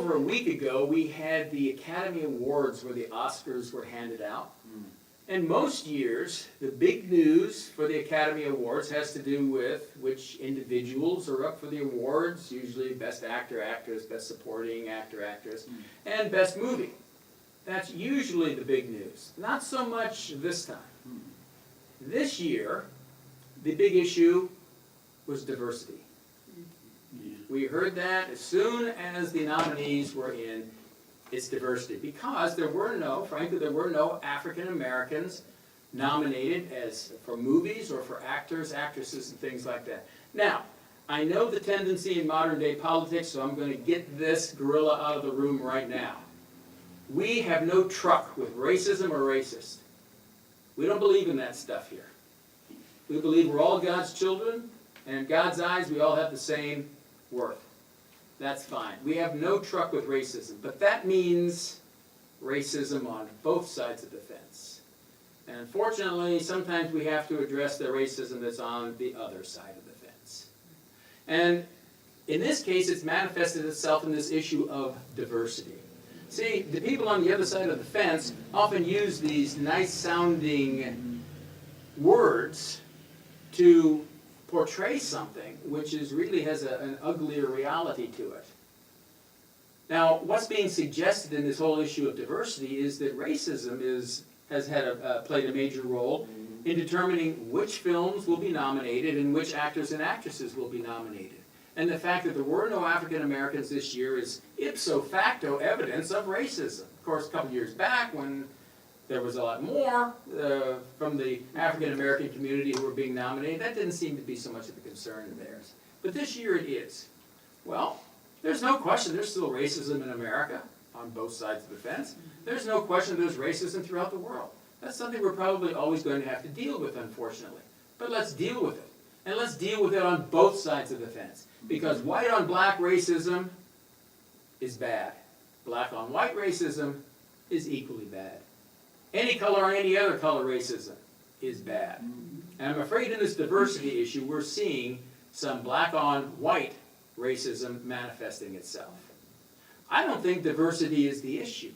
over a week ago, we had the Academy Awards where the Oscars were handed out. And most years, the big news for the Academy Awards has to do with which individuals are up for the awards, usually Best Actor, Actress, Best Supporting Actor, Actress, and Best Movie. That's usually the big news. Not so much this time. This year, the big issue was diversity. We heard that as soon as the nominees were in. It's diversity, because frankly, there were no African Americans nominated for movies or for actors, actresses, and things like that. Now, I know the tendency in modern day politics, so I'm going to get this gorilla out of the room right now. We have no truck with racism or racist. We don't believe in that stuff here. We believe we're all God's children, and in God's eyes, we all have the same worth. That's fine. We have no truck with racism, but that means racism on both sides of the fence. And unfortunately, sometimes we have to address the racism that's on the other side of the fence. And in this case, it's manifested itself in this issue of diversity. See, the people on the other side of the fence often use these nice-sounding words to portray something which really has an uglier reality to it. Now, what's being suggested in this whole issue of diversity is that racism has played a major role in determining which films will be nominated and which actors and actresses will be nominated. And the fact that there were no African Americans this year is ipso facto evidence of racism. Of course, a couple years back, when there was a lot more from the African American community who were being nominated, that didn't seem to be so much of a concern of theirs. But this year it is. Well, there's no question there's still racism in America on both sides of the fence. There's no question there's racism throughout the world. That's something we're probably always going to have to deal with, unfortunately. But let's deal with it. And let's deal with it on both sides of the fence. Because white on black racism is bad. Black on white racism is equally bad. Any color or any other color racism is bad. And I'm afraid in this diversity issue, we're seeing some black on white racism manifesting itself. I don't think diversity is the issue.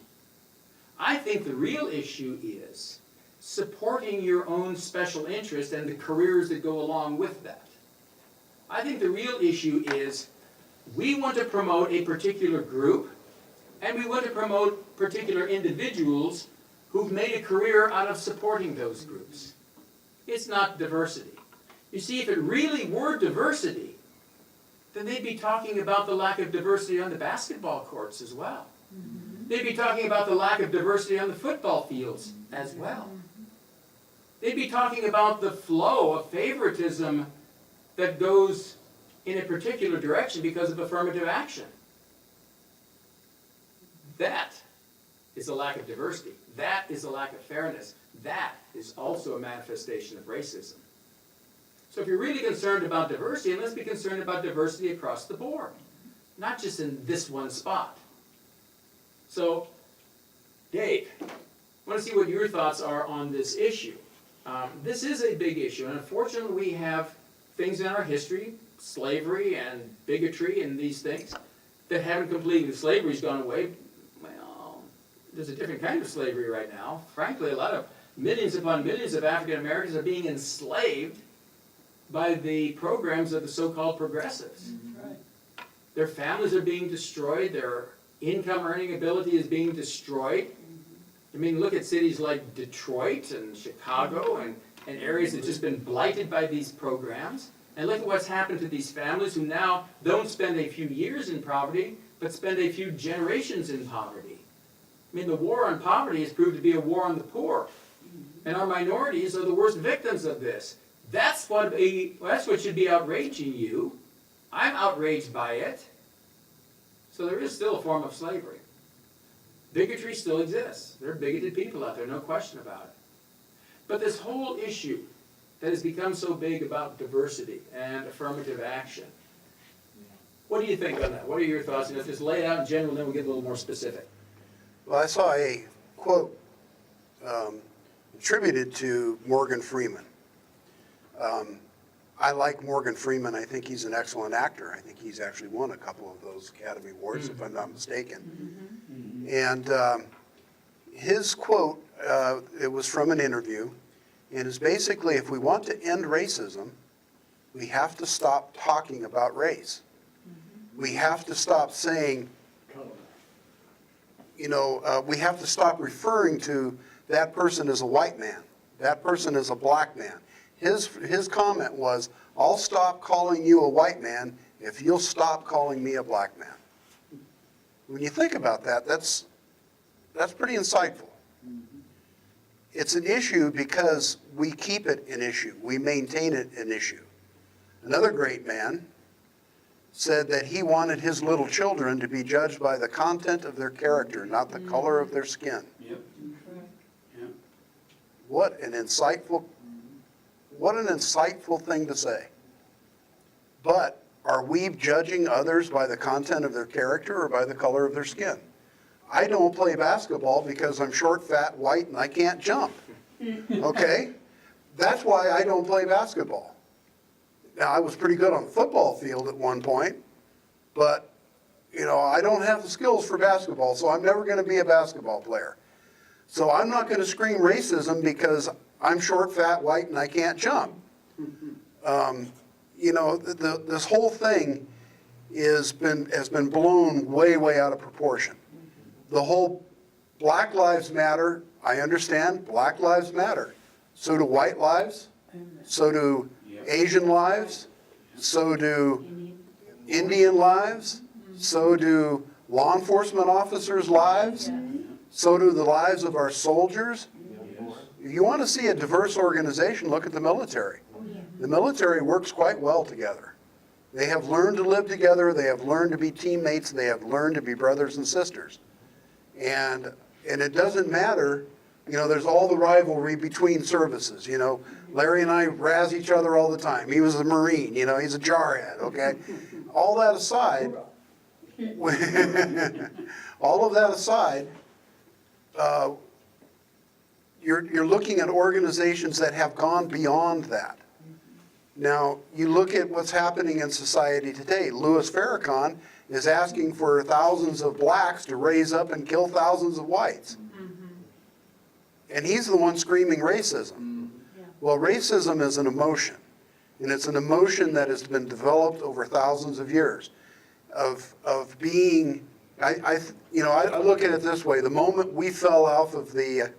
I think the real issue is supporting your own special interest and the careers that go along with that. I think the real issue is we want to promote a particular group, and we want to promote particular individuals who've made a career out of supporting those groups. It's not diversity. You see, if it really were diversity, then they'd be talking about the lack of diversity on the basketball courts as well. They'd be talking about the lack of diversity on the football fields as well. They'd be talking about the flow of favoritism that goes in a particular direction because of affirmative action. That is a lack of diversity. That is a lack of fairness. That is also a manifestation of racism. So if you're really concerned about diversity, then let's be concerned about diversity across the board, not just in this one spot. So, Dave, I want to see what your thoughts are on this issue. This is a big issue, and unfortunately we have things in our history, slavery and bigotry and these things, that haven't completely, slavery's gone away. Well, there's a different kind of slavery right now. Frankly, a lot of millions upon millions of African Americans are being enslaved by the programs of the so-called progressives. Right. Their families are being destroyed, their income earning ability is being destroyed. I mean, look at cities like Detroit and Chicago and areas that have just been blighted by these programs. And look at what's happened to these families who now don't spend a few years in poverty, but spend a few generations in poverty. I mean, the war on poverty has proved to be a war on the poor. And our minorities are the worst victims of this. That's what should be outraging you. I'm outraged by it. So there is still a form of slavery. Bigotry still exists. There are bigoted people out there, no question about it. But this whole issue that has become so big about diversity and affirmative action, what do you think on that? What are your thoughts? And if just lay it out in general, then we'll get a little more specific. Well, I saw a quote attributed to Morgan Freeman. I like Morgan Freeman. I think he's an excellent actor. I think he's actually won a couple of those Academy Awards, if I'm not mistaken. And his quote, it was from an interview, and is basically, if we want to end racism, we have to stop talking about race. We have to stop saying, we have to stop referring to that person as a white man, that person as a black man. His comment was, I'll stop calling you a white man if you'll stop calling me a black man. When you think about that, that's pretty insightful. It's an issue because we keep it an issue. We maintain it an issue. Another great man said that he wanted his little children to be judged by the content of their character, not the color of their skin. Yep. Yep. What an insightful thing to say. But are we judging others by the content of their character or by the color of their skin? I don't play basketball because I'm short, fat, white, and I can't jump. Okay? That's why I don't play basketball. Now, I was pretty good on the football field at one point, but, I don't have the skills for basketball, so I'm never going to be a basketball player. So I'm not going to scream racism because I'm short, fat, white, and I can't jump. This whole thing has been blown way, way out of proportion. The whole Black Lives Matter, I understand, Black Lives Matter. So do white lives, so do Asian lives, so do Indian lives, so do law enforcement officers' lives, so do the lives of our soldiers. If you want to see a diverse organization, look at the military. The military works quite well together. They have learned to live together, they have learned to be teammates, they have learned to be brothers and sisters. And it doesn't matter, there's all the rivalry between services, Larry and I razz each other all the time. He was a Marine, he's a jarhead, okay? All that aside, you're looking at organizations that have gone beyond that. Now, you look at what's happening in society today. Louis Farrakhan is asking for thousands of blacks to raise up and kill thousands of whites. And he's the one screaming racism. Well, racism is an emotion, and it's an emotion that has been developed over thousands of years of being, I look at it this way: the moment we fell off of the,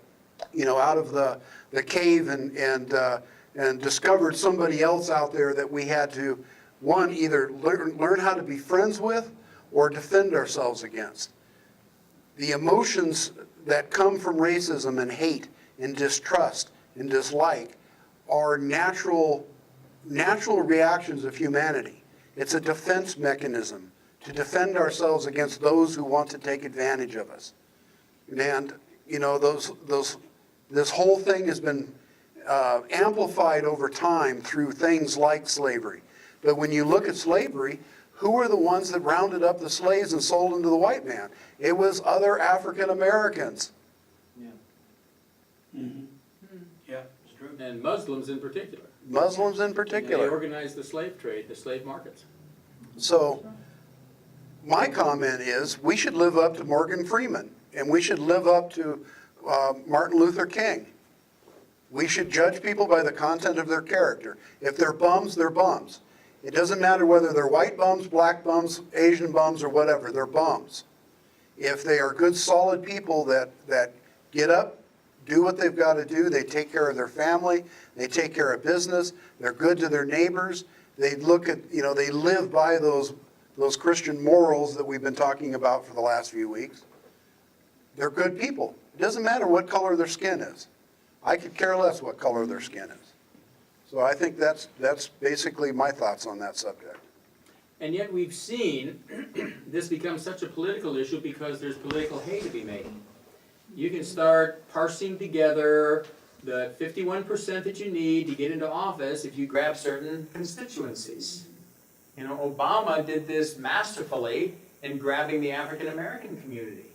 out of the cave and discovered somebody else out there that we had to, one, either learn how to be friends with or defend ourselves against. The emotions that come from racism and hate and distrust and dislike are natural reactions of humanity. It's a defense mechanism to defend ourselves against those who want to take advantage of us. And, this whole thing has been amplified over time through things like slavery. But when you look at slavery, who were the ones that rounded up the slaves and sold them to the white man? It was other African Americans. Yeah. Mm-hmm. Yeah, it's true. And Muslims in particular. Muslims in They particular. organized the slave trade, the slave markets. So my comment is we should live up to Morgan Freeman, and we should live up to Martin Luther King. We should judge people by the content of their character. If they're bums, they're bums. It doesn't matter whether they're white bums, black bums, Asian bums, or whatever, they're bums. If they are good, solid people that get up, do what they've got to do, they take care of their family, they take care of business, they're good to their neighbors, they look at, they live by those Christian morals that we've been talking about for the last few weeks. They're good people. It doesn't matter what color their skin is. I could care less what color their skin is. So I think that's basically my thoughts on that subject. And yet we've seen this become such a political issue because there's political hay to be made. You can start parsing together the 51% that you need to get into office if you grab certain constituencies. Obama did this masterfully in grabbing the African American community.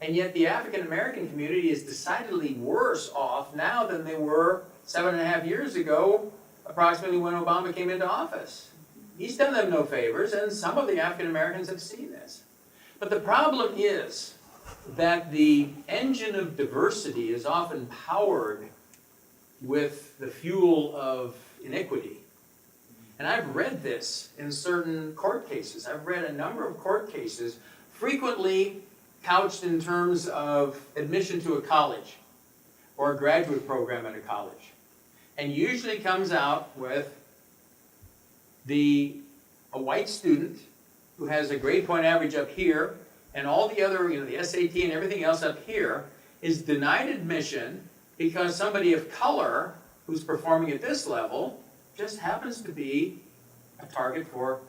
And yet the African American community is decidedly worse off now than they were 7.5 years ago approximately when Obama came into office. He's done them no favors, and some of the African Americans have seen this. But the problem is that the engine of diversity is often powered with the fuel of iniquity. And I've read this in certain court cases. I've read a number of court cases, frequently couched in terms of admission to a college or a graduate program at a college. And usually comes out with a white student who has a grade point average up here, and all the other, the SAT and everything else up here, is denied admission because somebody of color who's performing at this level just happens to be a target for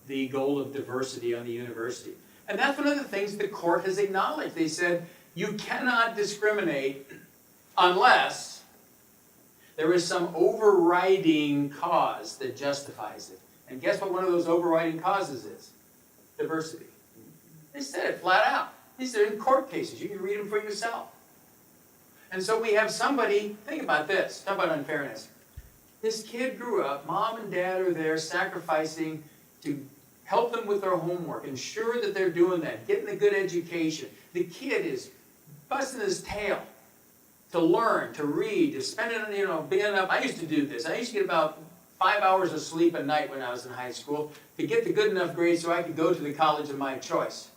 the goal of diversity on the university. And that's one of the things the court has acknowledged. They said, you cannot discriminate unless there is some overriding cause that justifies it. And guess what one of those overriding causes is? Diversity. They said it flat out. These are in court cases. You can read them for yourself. And so we have somebody, think about this, talk about unfairness. This kid grew up, mom and dad are there sacrificing to help them with their homework, ensure that they're doing that, getting a good education. The kid is busting his tail to learn, to read, to spend it, being up. I used to do this. I used to get about 5 hours of sleep a night when I was in high school to get the good enough grades so I could go to the college of my choice.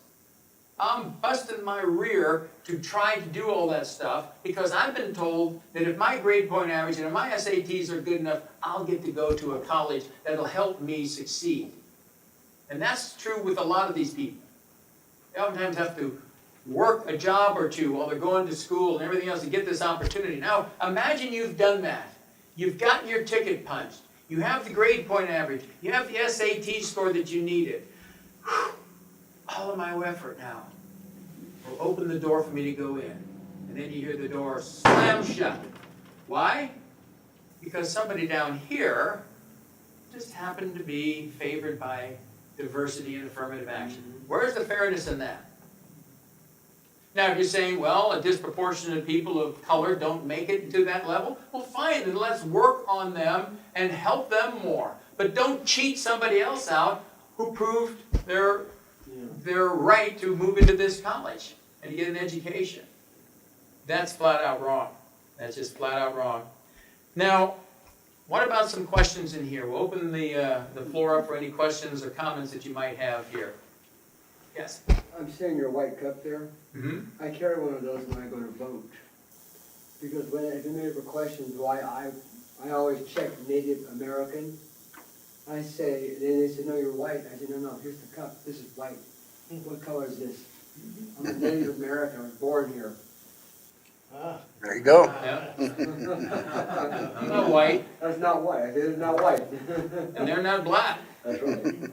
I'm busting my rear to try to do all that stuff because I've been told that if my grade point average and if my SATs are good enough, I'll get to go to a college that'll help me succeed. And that's true with a lot of these people. They oftentimes have to work a job or two while they're going to school and everything else to get this opportunity. Now, imagine you've done that. You've gotten your ticket punched. You have the grade point average. You have the SAT score that you needed. Whew. All of my effort now will open the door for me to go in. And then you hear the door slam shut. Why? Because somebody down here just happened to be favored by diversity and affirmative action. Where's the fairness in that? Now, if you're saying, well, a disproportionate people of color don't make it to that level, well, fine, then let's work on them and help them more. But don't cheat somebody else out who proved their right to move into this college and to get an education. That's flat out wrong. That's just flat out wrong. Now, what about some questions in here? We'll open the floor up for any questions or comments that you might have here. Yes? I'm seeing your white cup there. Mm-hmm. I carry one of those when I go to vote. Because if anybody ever questions why I always check Native American, I say, then they say, no, you're white. I say, no, here's the cup. This is white. What color is this? I'm a Native American. I was born here. There you go. Yeah. I'm not white, That's not white. I said, it's not white. and they're not black. That's right.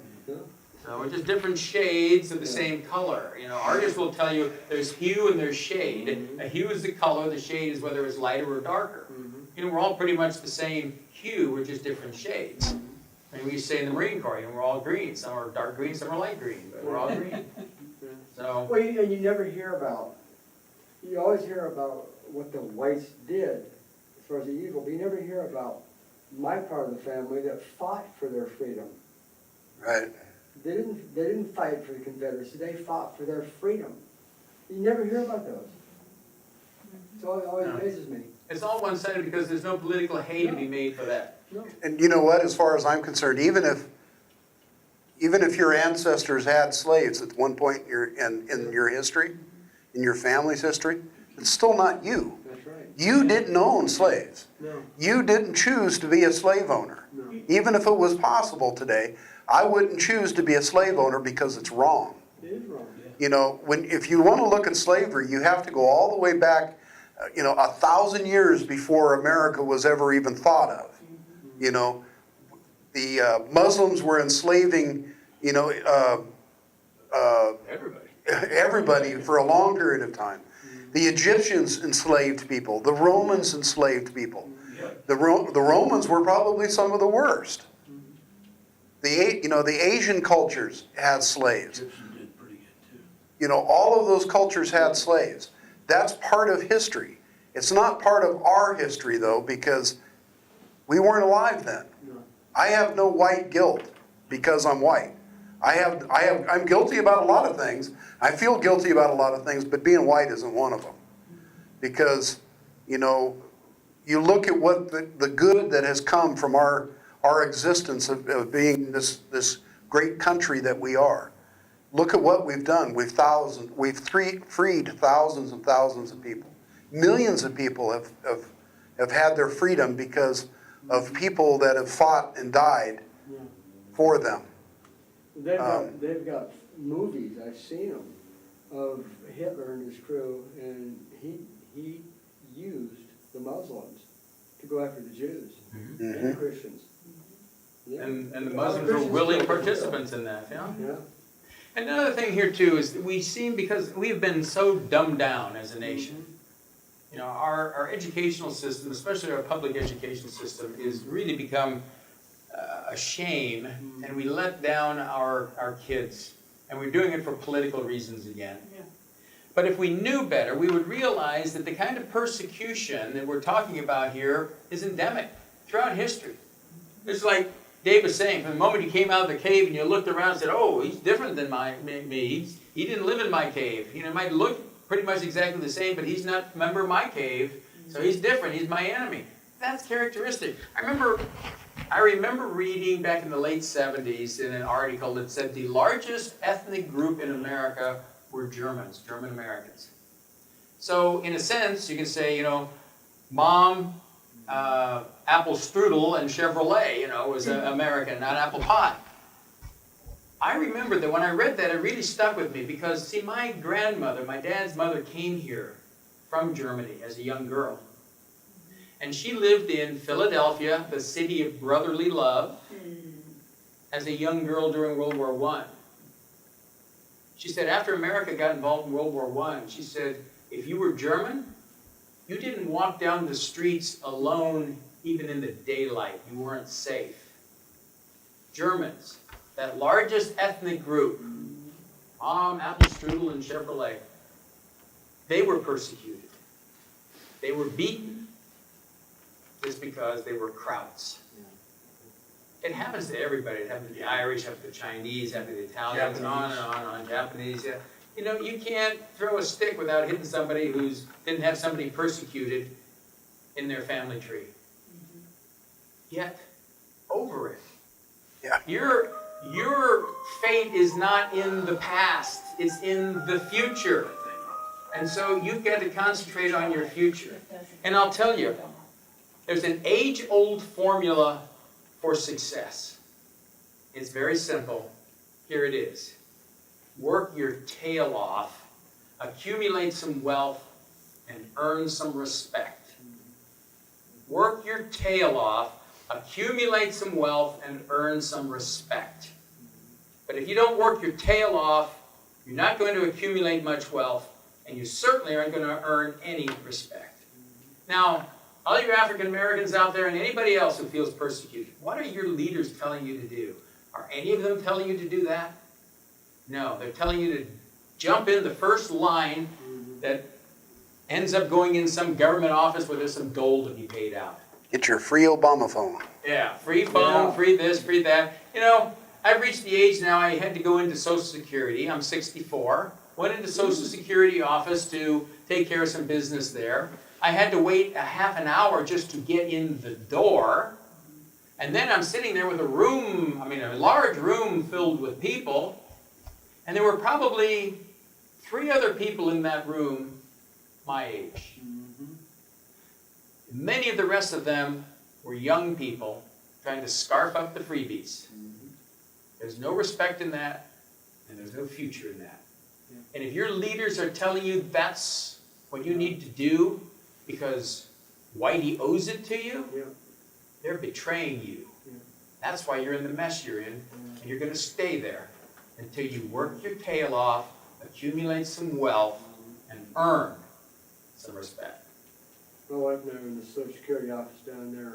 So we're just different shades of the same color. Artists will tell you there's hue and there's shade. A hue is the color, the shade is whether it's lighter or darker. We're all pretty much the same hue, we're just different shades. And we say in the Marine Corps, we're all green. Some are dark green, some are light green, but we're all green. So, Well, and you never hear about, you always hear about what the whites did as far as the evil, but you never hear about my part of the family that fought for their freedom. Right. They didn't fight for the Confederacy, they fought for their freedom. You never hear about those. So it always amazes me. it's all one-sided because there's no political hay to be made for that. No. And you know what, as far as I'm concerned, even if your ancestors had slaves at one point in your history, in your family's history, it's still not you. That's right. You didn't own slaves. No. You didn't choose to be a slave owner. No. Even if it was possible today, I wouldn't choose to be a slave owner because it's wrong. It is wrong. If you want to look at slavery, you have to go all the way back, 1,000 years before America was ever even thought of. The Muslims were enslaving, Everybody. everybody for a long period of time. The Egyptians enslaved people. The Romans enslaved people. The Romans were probably some of the worst. The Asian cultures had slaves. Egyptians did pretty good too. All of those cultures had slaves. That's part of history. It's not part of our history, though, because we weren't alive then. I have no white guilt because I'm white. I'm guilty about a lot of things. I feel guilty about a lot of things, but being white isn't one of them. Because, you know, you look at what the good that has come from our existence of being this great country that we are. Look at what we've done. We've freed thousands and thousands of people. Millions of people have had their freedom because of people that have fought and died Yeah. for them. They've got movies, I've seen them, of Hitler and his crew, and he used the Muslims to go after the Jews and the Christians. Yeah. And the A lot of Muslims were Christians willing killed him. participants in that, yeah. Yeah. And another thing here too is that we seem, because we've been so dumbed down as a nation, you know, our educational system, especially our public education system, is really become a shame, and we let down our kids, and we're doing it for political reasons again. But if we knew better, we would realize that the kind of persecution that we're talking about here is endemic throughout history. It's like Dave was saying, from the moment you came out of the cave and you looked around and said, oh, he's different than me. He didn't live in my cave. You know, it might look pretty much exactly the same, but he's not a member of my cave, so he's different. He's my enemy. That's characteristic. I remember reading back in the late 70s in an article that said the largest ethnic group in America were Germans, German Americans. So in a sense, you can say, you know, Mom, apple strudel and Chevrolet, you know, was American, not apple pie. I remember that when I read that, it really stuck with me because, see, my grandmother, my dad's mother, came here from Germany as a young girl. And she lived in Philadelphia, the city of brotherly love, as a young girl during World War I. She said after America got involved in World War I, she said, if you were German, you didn't walk down the streets alone even in the daylight. You weren't safe. Germans, that largest ethnic group, Mom, apple strudel, and Chevrolet, they were persecuted. They were beaten just because they were Krauts. It happens to everybody. It happens to the Irish, it happens to the Chinese, it happens to the Italians, and on and on and on, Japanese. Yeah. You know, you can't throw a stick without hitting somebody who didn't have somebody persecuted in their family tree. Get over it. Yeah. Your fate is not in the past, it's in the future. And so you've got to concentrate on your future. And I'll tell you, there's an age-old formula for success. It's very simple. Here it is. Work your tail off, accumulate some wealth, and earn some respect. Work your tail off, accumulate some wealth, and earn some respect. But if you don't work your tail off, you're not going to accumulate much wealth, and you certainly aren't going to earn any respect. Now, all you African Americans out there and anybody else who feels persecuted, what are your leaders telling you to do? Are any of them telling you to do that? No, they're telling you to jump in the first line that ends up going in some government office where there's some gold to be paid out. Get your free Obama phone. Yeah, free phone, Yeah. free this, free that. You know, I've reached the age now I had to go into Social Security. I'm 64. Went into Social Security office to take care of some business there. I had to wait a half an hour just to get in the door. And then I'm sitting there with a large room filled with people. And there were probably 3 other people in that room my age. Many of the rest of them were young people trying to scarf up the freebies. There's no respect in that, and there's no future in that. And if your leaders are telling you that's what you need to do because Whitey owes it to you, they're betraying you. That's why you're in the mess you're in, and you're going to stay there until you work your tail off, accumulate some wealth, and earn some respect. My wife and I were in the Social Security office down there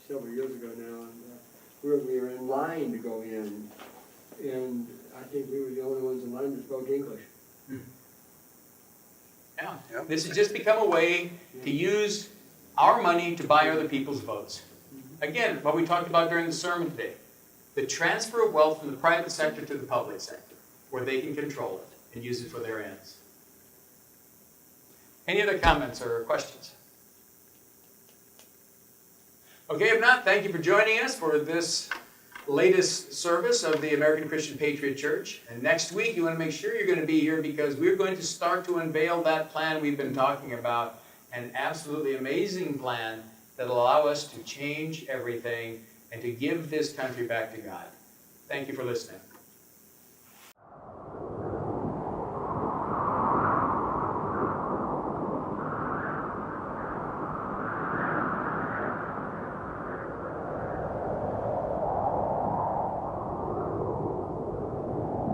several years ago now, and we were in line to go in, and I think we were the only ones in line that spoke English. Yeah. Yep. This has just become a way to use our money to buy other people's votes. Again, what we talked about during the sermon today, the transfer of wealth from the private sector to the public sector, where they can control it and use it for their ends. Any other comments or questions? Okay, if not, thank you for joining us for this latest service of the American Christian Patriot Church. And next week, you want to make sure you're going to be here because we're going to start to unveil that plan we've been talking about, an absolutely amazing plan that will allow us to change everything and to give this country back to God. Thank you for listening.